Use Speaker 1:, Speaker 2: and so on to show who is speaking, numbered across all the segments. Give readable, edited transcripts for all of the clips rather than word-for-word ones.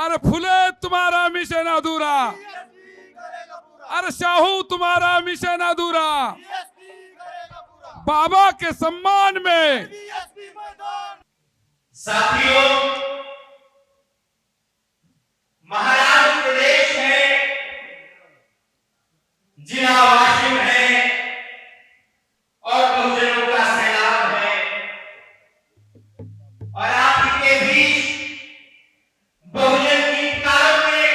Speaker 1: अरे फुले तुम्हारा मिशन अधूरा, अरे शाहू तुम्हारा मिशन अधूरा। बाबा के सम्मान में
Speaker 2: साथियों, महाराष्ट्र प्रदेश में जिला वाशिम है और बहुजनों का सैलाब है, और आपके बीच बहुजन गीतकारों ने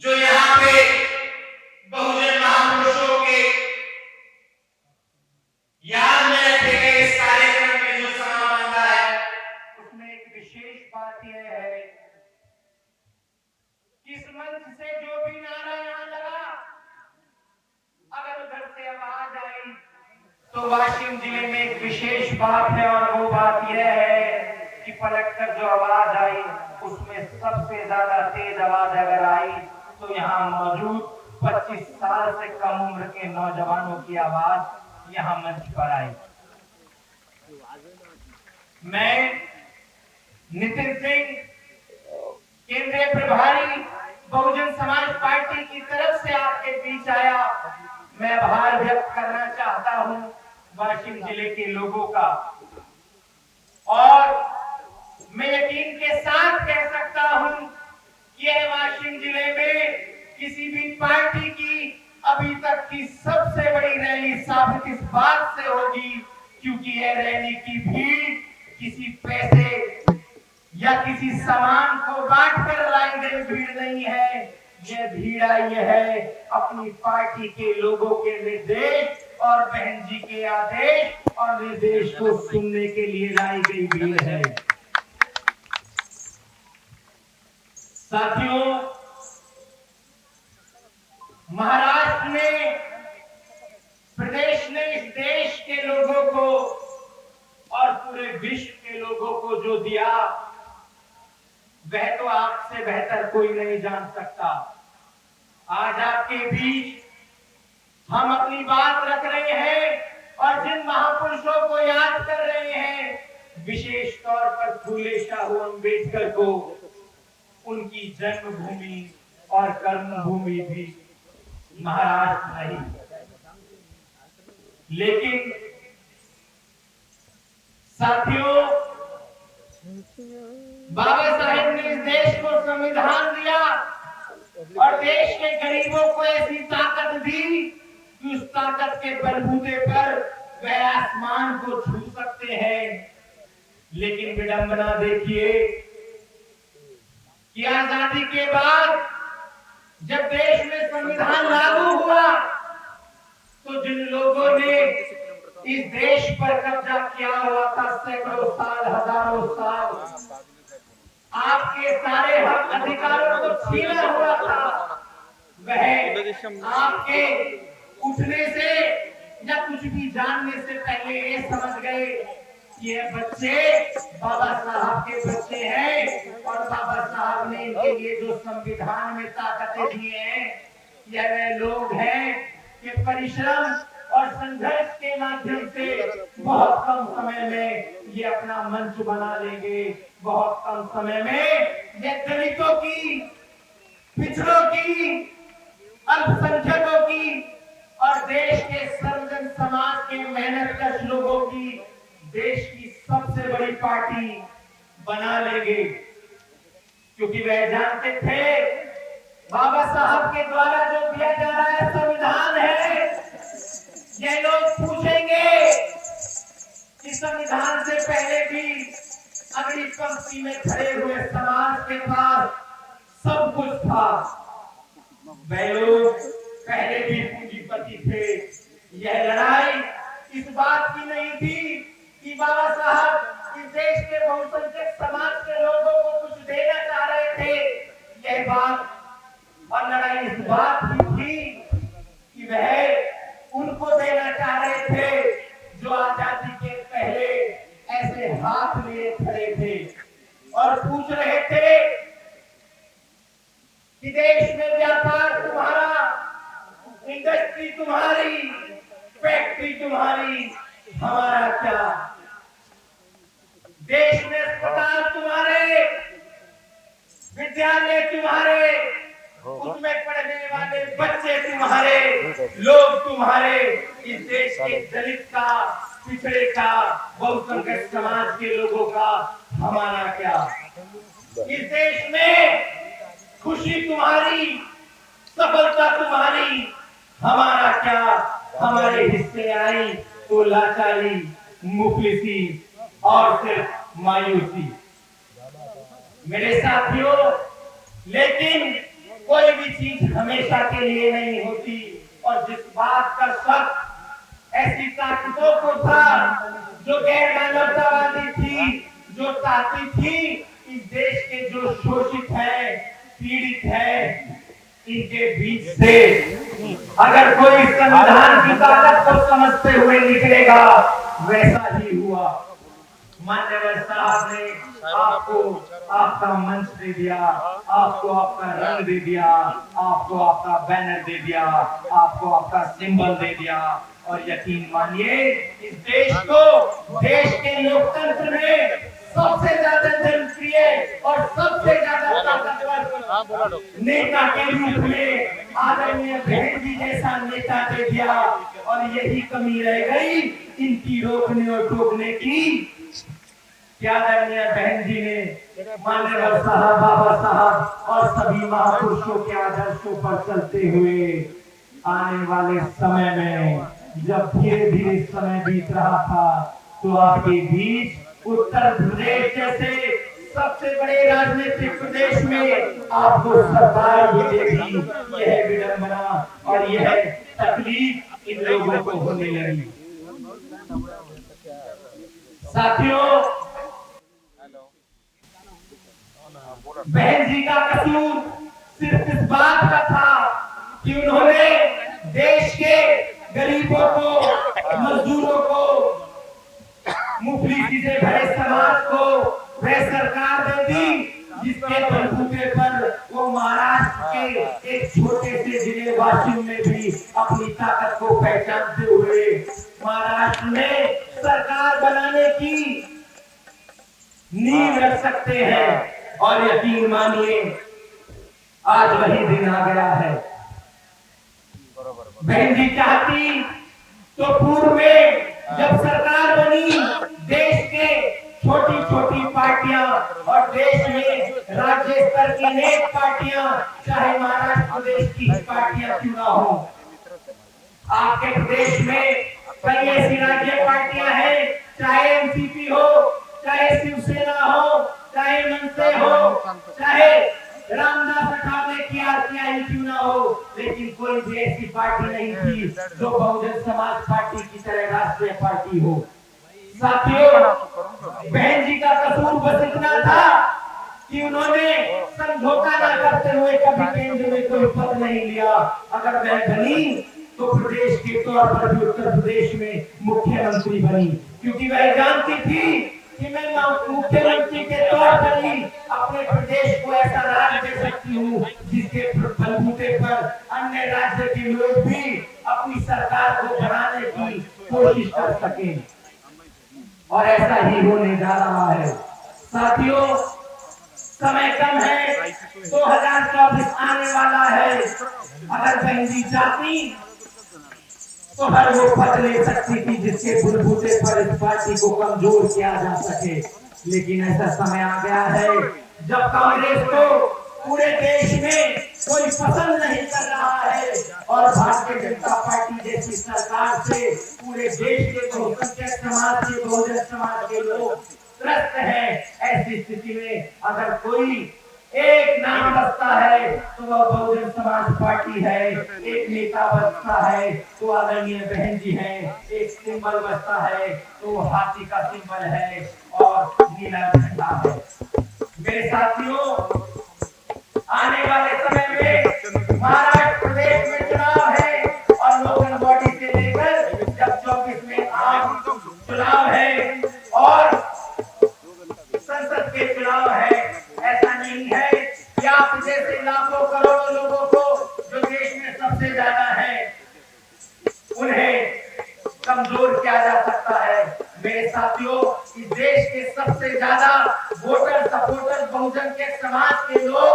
Speaker 2: जो यहाँ पे बहुजन महापुरुषों के याद में रखे गए इस कार्यक्रम में जो समा बनता है, उसमें एक विशेष बात यह है कि इस मंच से जो भी नारा यहाँ लगा, अगर उधर से आवाज आई तो वाशिम जिले में एक विशेष बात है, और वो बात यह है कि पलटकर जो आवाज आई उसमें सबसे ज्यादा तेज आवाज अगर आई तो यहाँ मौजूद 25 साल से कम उम्र के नौजवानों की आवाज यहाँ मंच पर आई। मैं नितिन सिंह, केंद्रीय प्रभारी बहुजन समाज पार्टी की तरफ से आपके बीच आया। मैं आभार व्यक्त करना चाहता हूं वाशिम जिले के लोगों का, और मैं यकीन के साथ कह सकता हूं कि यह वाशिम जिले में किसी भी पार्टी की अभी तक की सबसे बड़ी रैली साबित इस बात से होगी, क्योंकि यह रैली की भीड़ किसी पैसे या किसी सामान को बांट कर लाई गई भीड़ नहीं है। यह भीड़ आई है अपनी पार्टी के लोगों के निर्देश और बहन जी के आदेश और निर्देश को सुनने के लिए लाई गई भीड़ है। साथियों, महाराष्ट्र ने, प्रदेश ने इस देश के लोगों को और पूरे विश्व के लोगों को जो दिया वह तो आपसे बेहतर कोई नहीं जान सकता। आज आपके बीच हम अपनी बात रख रहे हैं और जिन महापुरुषों को याद कर रहे हैं, विशेष तौर पर फूले शाहू अम्बेडकर को, उनकी जन्मभूमि और कर्मभूमि भी महाराष्ट्र नहीं, लेकिन साथियों, बाबा साहेब ने इस देश को संविधान दिया और देश के गरीबों को ऐसी ताकत दी कि उस ताकत के बलबूते पर वह आसमान को छू सकते हैं। लेकिन विडंबना देखिए कि आजादी के बाद जब देश में संविधान लागू हुआ तो जिन लोगों ने इस देश पर कब्जा किया हुआ था सैकड़ों साल, हजारों साल, आपके सारे हक अधिकारों को छीना हुआ था, वह आपके उठने से या कुछ भी जानने से पहले ये समझ गए कि ये बच्चे बाबा साहब के बच्चे हैं और बाबा साहब ने इनके लिए जो संविधान में ताकतें दी हैं, यह वे लोग हैं कि परिश्रम और संघर्ष के माध्यम से बहुत कम समय में ये अपना मंच बना लेंगे। बहुत कम समय में ये दलितों की, पिछड़ों की, अल्पसंख्यकों की और देश के सर्वजन समाज के मेहनतकश लोगों की देश की सबसे बड़ी पार्टी बना लेंगे, क्योंकि वह जानते थे बाबा साहब के द्वारा जो दिया जा रहा है संविधान है, ये लोग पूछेंगे कि संविधान से पहले भी अगली पंक्ति में खड़े हुए समाज के पास सब कुछ था, वे लोग पहले भी पूंजीपति थे। यह लड़ाई इस बात की नहीं थी कि बाबा साहब इस देश के बहुसंख्यक समाज के लोगों को कुछ देना चाह रहे थे, यह बात और लड़ाई इस बात की थी कि वह उनको देना चाह रहे थे जो आजादी के पहले ऐसे हाथ लिए खड़े थे और पूछ रहे थे कि देश में व्यापार तुम्हारा, इंडस्ट्री तुम्हारी, फैक्ट्री तुम्हारी, हमारा क्या? देश में अस्पताल तुम्हारे, विद्यालय तुम्हारे, उसमें पढ़ने वाले बच्चे तुम्हारे, लोग तुम्हारे। इस देश के दलित का, पिछड़े का, बहुसंख्यक समाज के लोगों का हमारा क्या? इस देश में खुशी तुम्हारी, सफलता तुम्हारी, हमारा क्या? हमारे हिस्से आई तो लाचारी, मुफलिसी और सिर्फ मायूसी। मेरे साथियों, लेकिन कोई भी चीज हमेशा के लिए नहीं होती, और जिस बात का शक ऐसी ताकतों को था जो गैर मानवतावादी थी, जो चाहती थी इस देश के जो शोषित है, पीड़ित है, इनके बीच से अगर कोई संविधान की ताकत को समझते हुए निकलेगा, वैसा ही हुआ। मान्यवर साहब ने आपको आपका मंच दे दिया, आपको आपका रंग दे दिया, आपको आपका बैनर दे दिया, आपको आपका सिंबल दे दिया, और यकीन मानिए इस देश को, देश के लोकतंत्र में सबसे ज्यादा जनप्रिय और सबसे ज्यादा ताकतवर नेता के रूप में आदरणीय बहन जी जैसा नेता दे दिया। और यही कमी रह गई इनकी रोकने और टोकने की। क्या आदरणीय बहन जी ने मान्यवर साहब, बाबा साहब और सभी महापुरुषों के आदर्शों पर चलते हुए आने वाले समय में जब धीरे धीरे समय बीत रहा था, तो आपके बीच उत्तर प्रदेश जैसे सबसे बड़े राजनीतिक प्रदेश में आपको सरकार मिलेगी, यह विडंबना और यह तकलीफ इन लोगों को होने लगी। साथियों, बहन जी का कसूर सिर्फ इस बात का था कि उन्होंने देश के गरीबों को, मजदूरों को, मुफलिसी से भरे समाज को वह सरकार दे दी जिसके बलबूते पर वो महाराष्ट्र के एक छोटे से जिले वाशिम में भी अपनी ताकत को पहचानते हुए महाराष्ट्र में सरकार बनाने की नींव रख सकते हैं। और यकीन मानिए आज वही दिन आ गया है। बहन जी चाहती तो पूर्व में जब सरकार बनी, देश के छोटी छोटी पार्टियां और देश में राज्य स्तर की अनेक पार्टियां, चाहे महाराष्ट्र प्रदेश की पार्टियां क्यों ना हो, आपके प्रदेश में कई ऐसी राज्य पार्टियां हैं, चाहे एनसीपी हो, चाहे शिवसेना हो, चाहे मनसे हो, चाहे रामदास अठावले की आरपीआई क्यों ना हो, लेकिन कोई भी ऐसी पार्टी नहीं थी जो बहुजन समाज पार्टी की तरह राष्ट्रीय पार्टी हो। साथियों, बहन जी का कसूर बस इतना था कि उन्होंने समझौता न करते हुए कभी केंद्र में कोई पद नहीं लिया। अगर वह बनी तो प्रदेश के तौर पर भी उत्तर प्रदेश में मुख्यमंत्री बनी, क्योंकि वह जानती थी कि मैं मुख्यमंत्री के तौर पर ही अपने प्रदेश को ऐसा राज दे सकती हूँ जिसके बलबूते पर अन्य राज्य के लोग भी अपनी सरकार को बनाने की कोशिश कर सकें। और ऐसा ही होने जा रहा है। साथियों, समय कम है, 2024 आने वाला है। अगर बहन जी चाहती तो हर वो पद ले सकती थी जिसके बलबूते पर इस पार्टी को कमजोर किया जा सके, लेकिन ऐसा समय आ गया है जब कांग्रेस को पूरे देश में कोई पसंद नहीं कर रहा है और भारतीय जनता पार्टी जैसी सरकार से पूरे देश के बहुसंख्यक समाज के, बहुजन समाज के लोग त्रस्त हैं। ऐसी स्थिति में अगर कोई एक नाम बचता है तो वह बहुजन समाज पार्टी है, एक नेता बचता है तो आदरणीय बहन जी है, एक सिंबल बचता है तो हाथी का सिंबल है और नीला झंडा है। मेरे साथियों, आने वाले समय में महाराष्ट्र प्रदेश में चुनाव है और लोकल बॉडी से लेकर जब 24 में आम चुनाव है और संसद के चुनाव है, ऐसा नहीं है कि आप जैसे लाखों करोड़ों लोगों को जो देश में सबसे ज्यादा है उन्हें कमजोर किया जा सकता है। मेरे साथियों, इस देश के सबसे ज्यादा वोटर सपोर्टर बहुजन के समाज के लोग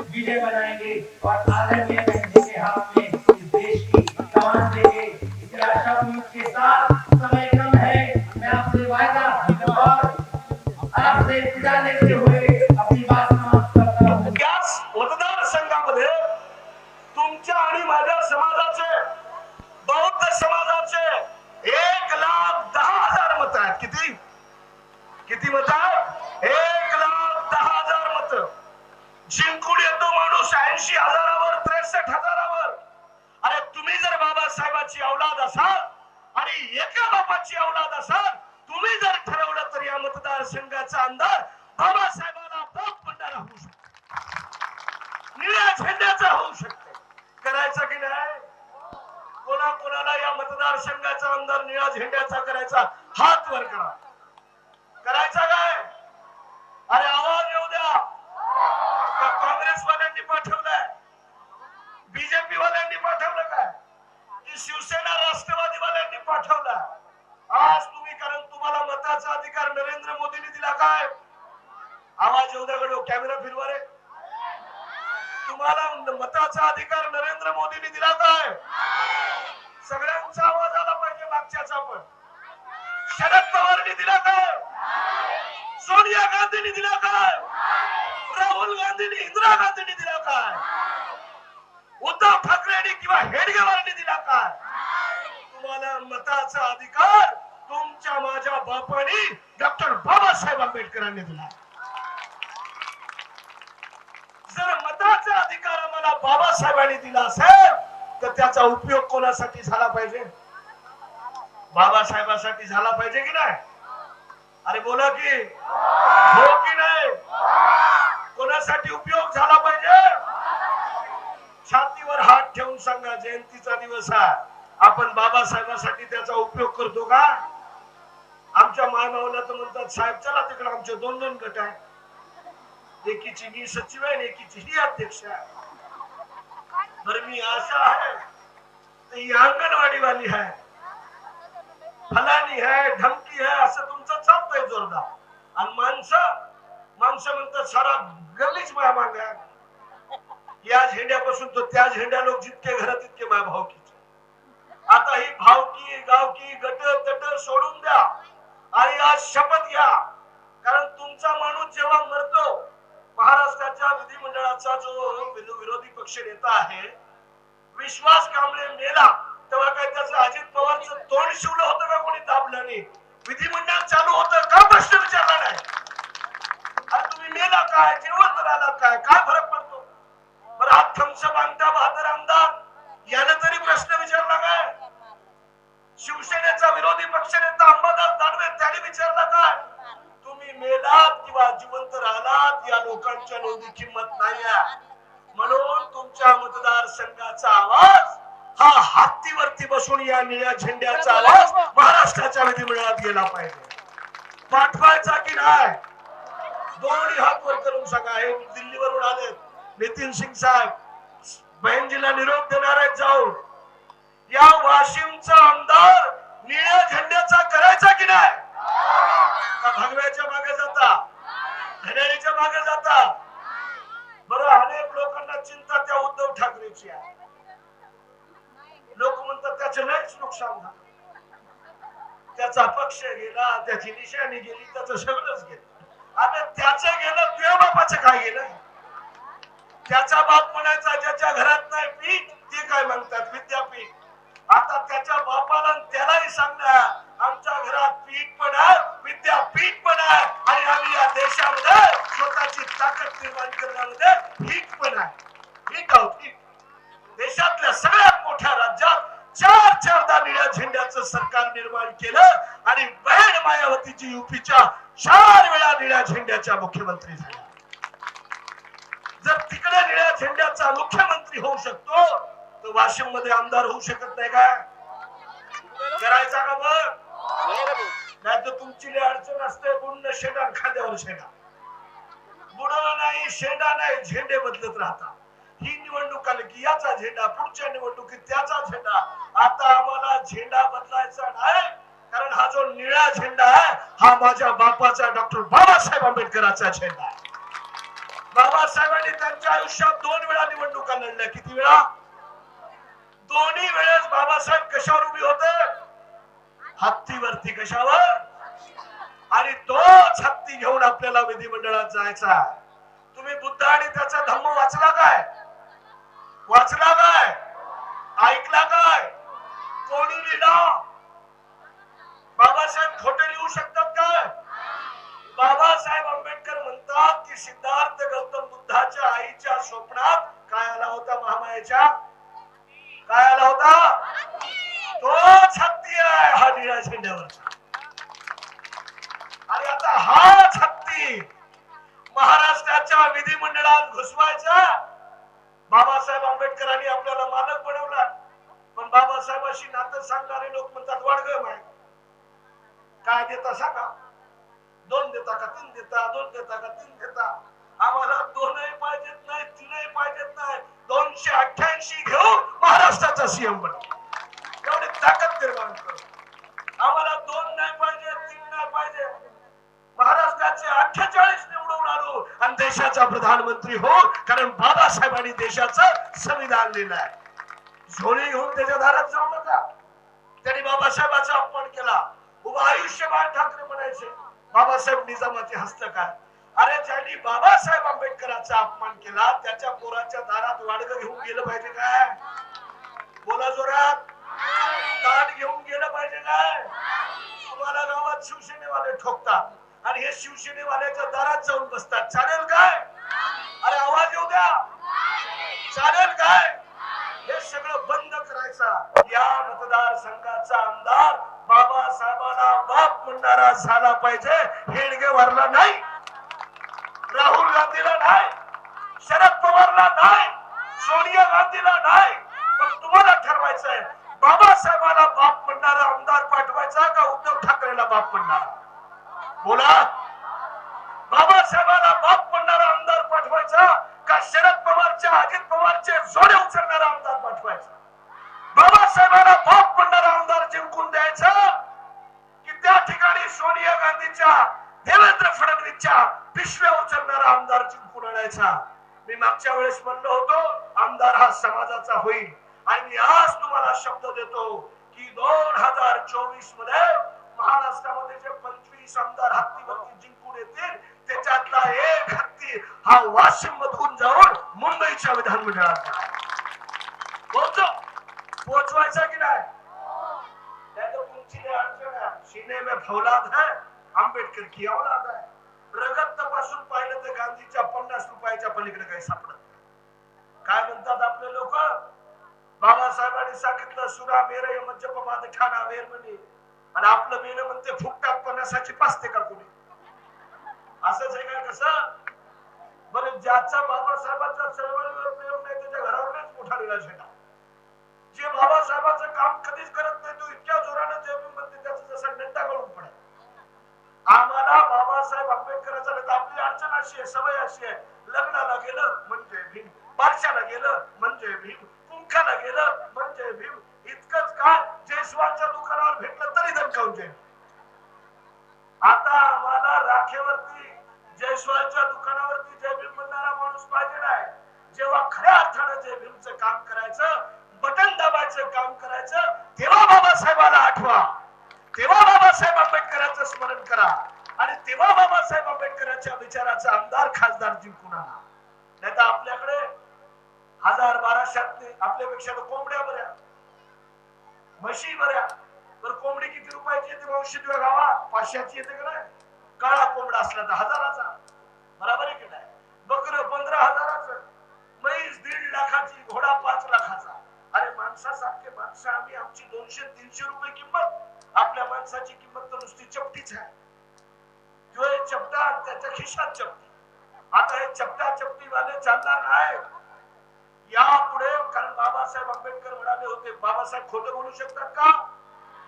Speaker 2: विजय बनाएंगे और आदरणीय बहन जी के हाथ में इस देश की कमान देंगे। इस आशा उम्मीद के साथ, समय कम है, मैं आपसे वायदा और आपसे विदा लेते हुए अपनी बात समाप्त करता हूँ।
Speaker 3: याच मतदारसंघामध्ये तुमच्या आणि माझ्या समाजाचे, बौद्ध समाजाचे 1,10,000 मत आहेत. किती मत आहेत? 1,10,000 मत. जिंकून येतो माणूस 80,000वर, 63,000वर. अरे तुम्ही जर बाबासाहेबांची औलाद असाल आणि एका बापाची औलाद असाल, तुम्ही जर ठरवलं तर या मतदारसंघाचा आमदार बाबासाहेबांना बोट म्हणणारा होऊ शकतो, निळ्या झेंड्याचा होऊ शकतो. करायचा की नाही? कोणाला या मतदारसंघाचा आमदार निळ्या झेंड्याचा करायचा? हात वर करा. करायचा काय? अरे आवाज येऊ द्या. का काँग्रेसवाल्यांनी पाठवलंय? बीजेपी वाल्यांनी पाठवलं काय? की शिवसेना राष्ट्रवादीवाल्यांनी पाठवलं? आज तुम्ही, कारण तुम्हाला मताचा अधिकार नरेंद्र मोदींनी दिला काय? आवाज येऊ द्या गडो, कॅमेरा फिरवा रे. तुम्हाला मताचा अधिकार नरेंद्र मोदींनी दिला काय? सगळ्यांचा आवाज आला पाहिजे, मागच्याचा पण. शरद पवारनी दिला काय? सोनिया गांधींनी दिला काय? राहुल गांधींनी, इंदिरा गांधींनी दिला काय? उद्धव ठाकरेंनी किंवा हेडगेवारांनी दिला काय? तुम्हाला मताचा अधिकार तुमच्या माझ्या बापानी डॉक्टर बाबासाहेब आंबेडकरांनी दिला. जर मताचा अधिकार आम्हाला बाबासाहेबांनी दिला असेल तर त्याचा उपयोग कोणासाठी झाला पाहिजे? बाबासाहेबांसाठी झाला पाहिजे की नाही? अरे बोला की हो की नाही? कोणासाठी उपयोग झाला पाहिजे? छातीवर हात ठेवून सांगा, जयंतीचा दिवस आहे, आपण बाबासाहेबांसाठी त्याचा उपयोग करतो का? आमच्या मायमावला तर म्हणतात, साहेब चला तिकडे आमचे 2-2 गट आहे, एकीची मी सचिव आहे, एकीची ही अध्यक्ष आहे. बरं मी आशा आहे, ती अंगणवाडी वाली है, फलानी है, धमकी है, असं तुमचं चालतंय जोरदार. आणि माणसं म्हणतात सारा गल्लीच माया माग आहे. या झेंड्यापासून तो त्या झेंड्या, लोक जितके घरात तितके माया भावकीचे. आता ही भावकी, गावकी, गट तट सोडून द्या आणि आज शपथ घ्या. कारण तुमचा माणूस जेव्हा मरतो, महाराष्ट्राच्या विधिमंडळाचा जो विरोधी पक्ष नेता आहे विश्वास कांबळे मेला, तेव्हा काय त्याचं अजित पवारचं तोंड शिवलं होतं का? कोणी दाबलं नाही. विधिमंडळ चालू होतं का? प्रश्न विचारला नाही. अरे तुम्ही मेला काय, जिवंत राहिला काय फरक पडतो? बरं हा थम्सअप अंगठा बहादर आमदार यानं तरी प्रश्न विचारला काय? शिवसेनेचा विरोधी पक्षनेता अंबादास दानवे त्याने विचारला काय? तुम्ही मेलात किंवा जिवंत राहिलात या लोकांच्या नोंदी किंमत नाही आहे. म्हणून तुमच्या मतदारसंघाचा आवाज हा हत्तीवरती बसून या निळ्या झेंड्याचा आवाज महाराष्ट्राच्या विधिमंडळात गेला पाहिजे. पाठवायचा की नाही? दोन्ही हात वर करून सांगा. हे दिल्लीवरून आले नितीन सिंग साहेब, बहनजीला निरोप देणार आहेत जाऊन. या वाशिमचा आमदार निळ्या झेंड्याचा करायचा की नाही? का भगव्याच्या मागे जाता, घड्याळीच्या मागे जाता? बरं अनेक लोकांना चिंता त्या उद्धव ठाकरेची आहे. लोक म्हणतात त्याचं लयच नुकसान झालं, त्याचा पक्ष गेला, त्याची निशाणी गेली, त्याचं सगळंच गेलं. आता त्याचं गेलं, तुझ्या बापाचं काय गेलं? त्याचा बाप म्हणायचा ज्याच्या घरात नाही पीठ, ते काय म्हणतात विद्यापीठ. आता त्याच्या बापाला त्यालाही सांगणार, आमच्या घरात पीठ पण आहे, विद्यापीठ पण आहे आणि आम्ही या देशामध्ये स्वतःची ताकद निर्माण करण्यामध्ये हिट पण आहे. हिट आहोत हिट. देशातल्या सगळ्यात मोठ्या राज्यात 4-4दा निळ्या झेंड्याचं सरकार निर्माण केलं आणि बहन मायावतीची युपीच्या 4 वेळा निळ्या झेंड्याच्या मुख्यमंत्री झाल्या. जर तिकडे निळ्या झेंड्याचा मुख्यमंत्री होऊ शकतो तर वाशिम मध्ये आमदार होऊ शकत नाही का? करायचा का मग? नाही तर तुमची अडचण असते, गुंड शेंडा खांद्यावर शेंडा. बुडा नाही, शेंडा नाही, झेंडे बदलत राहतात. ही निवडणूक आली की याचा झेंडा, पुढच्या निवडणुकीत त्याचा झेंडा. आता आम्हाला झेंडा बदलायचा नाही, कारण हा जो निळा झेंडा आहे हा माझ्या बापाचा डॉक्टर बाबासाहेब आंबेडकरांचा झेंडा आहे. बाबासाहेबांनी त्यांच्या आयुष्यात 2 वेळा निवडणुका लढल्या. किती वेळा? दोन्ही वेळेस बाबासाहेब कशावर उभी होते? हत्तीवरती. कशावर? आणि तोच हत्ती घेऊन आपल्याला विधिमंडळात जायचा. तुम्ही बुद्ध आणि त्याचा धम्म वाचला काय? वाचला काय? ऐकला काय? कोणी लिहिला? बाबासाहेब खोटे लिहू शकतात काय? बाबासाहेब आंबेडकर म्हणतात की सिद्धार्थ गौतम बुद्धाच्या आईच्या स्वप्नात काय आला होता? महामायेच्या काय आला होता? तोच हत्ती आहे हा निळ्या झेंड्यावरचा. आणि आता हाच हत्ती महाराष्ट्राच्या विधिमंडळात घुसवायचा. बाबासाहेब आंबेडकरांनी आपल्याला मालक बनवला, पण बाबासाहेबांशी नातं सांगणारे लोक म्हणतात वाढगं माय. काय देता सांगा? 2 देता का 3 देता? 2 देता का 3 देता? आम्हाला 2ही पाहिजेत नाही, 3ही पाहिजेत नाही, 288 घेऊन महाराष्ट्राचा सीएम बनतो. एवढी ताकद निर्माण करू. आम्हाला 2 नाही पाहिजे, 3 नाही पाहिजे, महाराष्ट्राचे 48 निवडून आणू आणि देशाचा प्रधानमंत्री हो. कारण बाबासाहेबांनी देशाचं संविधान लिहिलं आहे. झोळी घेऊन त्याच्या दारात जाऊ नका. त्यांनी बाबासाहेबांचा अपमान केला. उभा आयुष्यभर ठाकरे म्हणायचे बाबासाहेब निजामाचे हस्तक आहे. अरे ज्यांनी बाबासाहेब आंबेडकरांचा अपमान केला त्याच्या पोराच्या दारात वाडगं घेऊन गेलं पाहिजे काय? बोला जोरात. ताट घेऊन गेलं पाहिजे काय? तुम्हाला गावात शिवसेनेवाले ठोकतात आणि हे शिवसेनेवाल्याच्या दारात जाऊन बसतात. चालेल काय? अरे आवाज येऊ द्या. चालेल काय? हे सगळं बंद करायचं. या मतदारसंघाचा आमदार बाबासाहेबांना बाप म्हणणारा झाला पाहिजे. हेडगेवारला नाही, राहुल गांधीला नाही, शरद पवारला नाही, सोनिया गांधीला नाही. पण तुम्हाला ठरवायचं आहे बाबासाहेबांना बाप म्हणणारा आमदार पाठवायचा का उद्धव ठाकरेला बाप म्हणणारा? बोला. बाबासाहेबांना बाप म्हणणारा आमदार पाठवायचा का शरद पवारच्या अजित पवारचे जोडे उचलणारा आमदार पाठवायचा? बाबासाहेबांना बाप म्हणणारा आमदार जिंकून द्यायचा की त्या ठिकाणी सोनिया गांधीच्या देवेंद्र फडणवीसच्या पिशव्या उचलणारा आमदार जिंकून आणायचा? मी मागच्या वेळेस म्हणलो होतो आमदार हा समाजाचा होईल आणि मी आज तुम्हाला शब्द देतो की 2024 मध्ये महाराष्ट्रामध्ये जे 25 आमदार हत्तीवरती जिंकून येतील त्याच्यातला एक हत्ती हा वाशिम मधून जाऊन मुंबईच्या विधानमंडळात पोहोचवायचा की नाही? सीने में फौलाद है, आंबेडकर की औलाद है. रगत तपासून पाहिलं तर गांधीच्या 50 रुपयाच्या पलीकडे काही सापडत नाही. काय म्हणतात आपले लोक? बाबासाहेबांनी सांगितलं सुरा मेरे मज्जपमाद ठाणा वेर म्हणे आणि आपलं मेन म्हणते फुकटात पन्नासाची पाचते का कोणी? असंच आहे का? कसं बरं ज्याचा बाबासाहेबांचा चळवळीवर प्रेम नाही त्याच्या घरावरच मोठा विलास आहे. जे बाबासाहेबांचं काम कधीच करत नाही तो इतक्या जोराने जे म्हणते त्याचा जसा डंडा गळून पडेल. आम्हाला बाबासाहेब आंबेडकरांचा नाही. आपली अडचण अशी आहे, सवय अशी आहे, लग्नाला गेलं म्हणजे भीम, बारशाला गेलं म्हणजे भीम, कुंखाला गेलं म्हणजे भीम. इतकंच काय जयस्वालच्या दुकानावर भेटलं तरी दणकावून जाईल. आता आम्हाला राखेवरती जयस्वालच्या दुकानावरती जय भीम म्हणणारा माणूस पाहिजे नाही. जेव्हा खऱ्या अर्थानं जय भीमचं काम करायचं, बटन दाबायचं काम करायचं, तेव्हा बाबासाहेबाला आठवा, तेव्हा बाबासाहेब आंबेडकरांचं स्मरण करा आणि तेव्हा बाबासाहेब आंबेडकरांच्या विचाराचा आमदार खासदार जिंकून आणा. नाही तर आपल्याकडे 1000-1200 आपल्यापेक्षा कोंबड्या बऱ्या, म्हशी बऱ्या. तर कोंबडी किती रुपयाची येते मावशी तुझ्या गावात? 500ची येते का नाही? काळा कोंबडा असला तर 1000चा. बरोबर आहे की नाही? बकरं 15,000चं, म्हैस 1.5 लाखाची, घोडा 5 लाखाचा. अरे माणसासारखे माणसं आम्ही, आमची 200-300 रुपये किंमत. आपल्या माणसाची किंमत तर नुसती चपटीच आहे. जो एक चपटा त्याच्या खिशात चपटी. आता हे चपटा चपटी वाले चालणार नाही यापुढे. कारण बाबासाहेब आंबेडकर म्हणाले होते, बाबासाहेब खोटं बोलू शकतात का?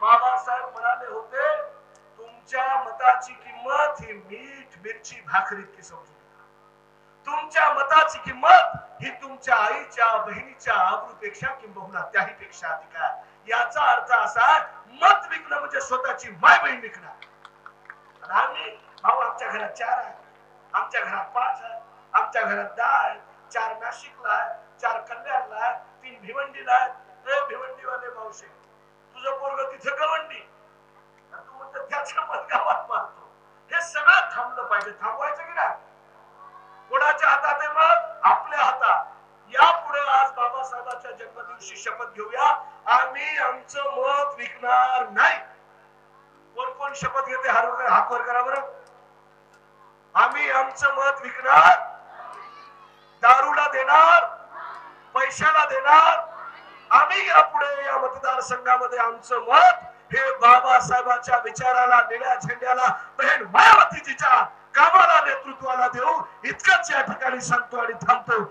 Speaker 3: बाबासाहेब म्हणाले होते तुमच्या मताची किंमत ही मीठ मिरची भाकरी इतकी समजू नका. तुमच्या मताची किंमत ही तुमच्या आईच्या बहिणीच्या आबरूपेक्षा किंबहुना त्याही पेक्षा अधिक आहे. याचा अर्थ असा मत विकणं म्हणजे स्वतःची माय बहीण विकणं. आम्ही भाऊ आमच्या घरात 4 आहे, आमच्या घरात 5 आहे, आमच्या घरात डाळ 4 नाशिकला, 4 कल्याणला, 3 भिवंडीला. भिवंडीवाले मावशे, तुझं पोरग तिथे गवंडी, तू म्हणतो त्याच्या मत गावात मारतो. हे सगळं थांबलं पाहिजे. थांबवायचं की नाही? कोणाच्या हातात आहे? मग आपल्या हातात. यापुढे आज बाबासाहेबांच्या जन्मदिवशी शपथ घेऊया, आम्ही आमचं मत विकणार नाही. कोण कोण शपथ घेते? हात वर करा बरं. आम्ही आमचं मत विकणार, दारूला देणार, पैशाला देणार. आम्ही यापुढे या मतदारसंघामध्ये आमचं मत हे बाबासाहेबांच्या विचाराला, निळ्या झेंड्याला, बहीण मायावतीजीच्या कामाला, नेतृत्वाला देऊ. इतकंच या ठिकाणी सांगतो आणि थांबतो.